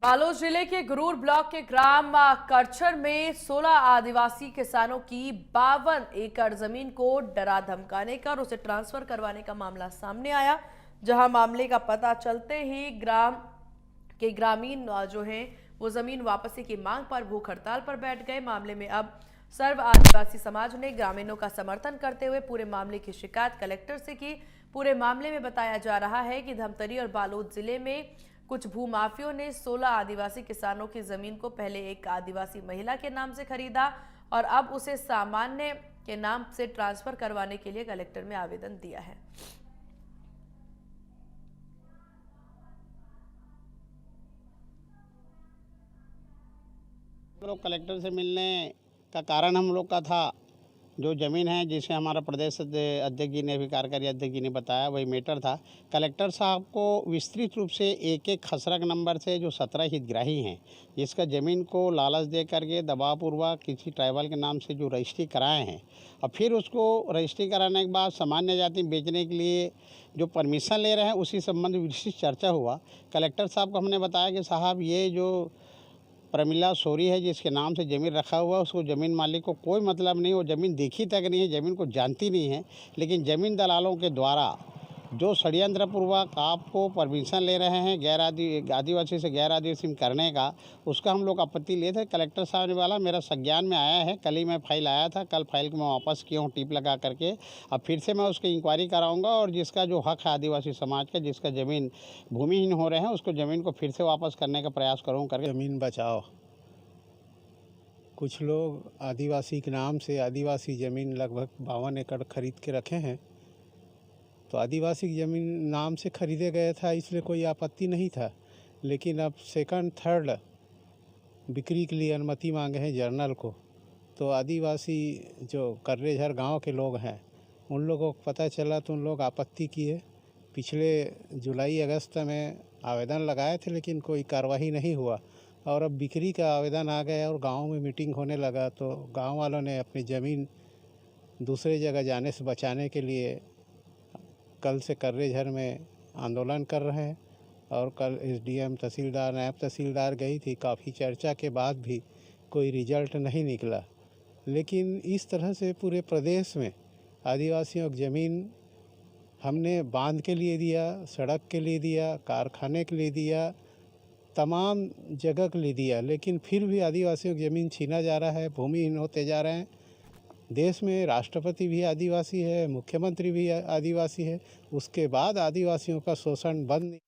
बालोद जिले के गुरूर ब्लॉक के ग्राम करछर में 16 आदिवासी किसानों की 52 एकड़ जमीन को डरा धमकाने का और उसे ट्रांसफर करवाने का मामला सामने आया। जहां मामले का पता चलते ही ग्राम के ग्रामीण जो हैं वो जमीन वापसी की मांग पर भूख हड़ताल पर बैठ गए। मामले में अब सर्व आदिवासी समाज ने ग्रामीणों का समर्थन करते हुए पूरे मामले की शिकायत कलेक्टर से की। पूरे मामले में बताया जा रहा है कि धमतरी और बालोद जिले में कुछ भूमाफियों ने 16 आदिवासी किसानों की जमीन को पहले एक आदिवासी महिला के नाम से खरीदा और अब उसे सामान्य के नाम से ट्रांसफर करवाने के लिए कलेक्टर में आवेदन दिया है। हम लोग कलेक्टर से मिलने का कारण हम लोग का था जो ज़मीन है जिसे हमारा प्रदेश अध्यक्ष जी ने भी कार्यकारी अध्यक्ष जी ने बताया वही मैटर था। कलेक्टर साहब को विस्तृत रूप से एक एक खसरक नंबर से जो 17 हितग्राही हैं जिसका ज़मीन को लालच दे करके दबावपूर्वक किसी ट्राइबल के नाम से जो रजिस्ट्री कराए हैं और फिर उसको रजिस्ट्री कराने के बाद सामान्य जाति बेचने के लिए जो परमिशन ले रहे हैं उसी संबंध में विस्तृत चर्चा हुआ। कलेक्टर साहब को हमने बताया कि साहब ये जो प्रमिला सोरी है जिसके नाम से ज़मीन रखा हुआ है उसको ज़मीन मालिक को कोई मतलब नहीं, वो ज़मीन देखी तक नहीं है, ज़मीन को जानती नहीं है, लेकिन ज़मीन दलालों के द्वारा जो षड्यंत्रपूर्वक आपको परमिशन ले रहे हैं आदिवासी से गैर आदिवासी करने का, उसका हम लोग आपत्ति लिए थे। कलेक्टर साहब ने बोला मेरा संज्ञान में आया है, कल ही मैं फाइल आया था, कल फाइल को मैं वापस किया हूँ टिप लगा करके। अब फिर से मैं उसकी इंक्वायरी कराऊंगा और जिसका जो हक है आदिवासी समाज का, जिसका ज़मीन भूमिहीन हो रहे हैं उसको ज़मीन को फिर से वापस करने का प्रयास करूँ करके। ज़मीन बचाओ। कुछ लोग आदिवासी के नाम से आदिवासी ज़मीन लगभग 52 एकड़ खरीद के रखे हैं। तो आदिवासी की ज़मीन नाम से खरीदे गए था इसलिए कोई आपत्ति नहीं था, लेकिन अब सेकंड थर्ड बिक्री के लिए अनुमति मांगे हैं जर्नल को। तो आदिवासी जो कर्रेझर गांव के लोग हैं उन लोगों को पता चला तो उन लोग आपत्ति किए। पिछले जुलाई अगस्त में आवेदन लगाए थे लेकिन कोई कार्रवाई नहीं हुआ और अब बिक्री का आवेदन आ गया और गांव में मीटिंग होने लगा तो गांव वालों ने अपनी ज़मीन दूसरे जगह जाने से बचाने के लिए कल से कर्रेझर में आंदोलन कर रहे हैं। और कल एसडीएम तहसीलदार नायब तहसीलदार गई थी, काफ़ी चर्चा के बाद भी कोई रिजल्ट नहीं निकला। लेकिन इस तरह से पूरे प्रदेश में आदिवासियों की ज़मीन हमने बांध के लिए दिया, सड़क के लिए दिया, कारखाने के लिए दिया, तमाम जगह के लिए दिया, लेकिन फिर भी आदिवासियों की ज़मीन छीना जा रहा है, भूमिहीन होते जा रहे हैं। देश में राष्ट्रपति भी आदिवासी है, मुख्यमंत्री भी आदिवासी है, उसके बाद आदिवासियों का शोषण बंद नहीं।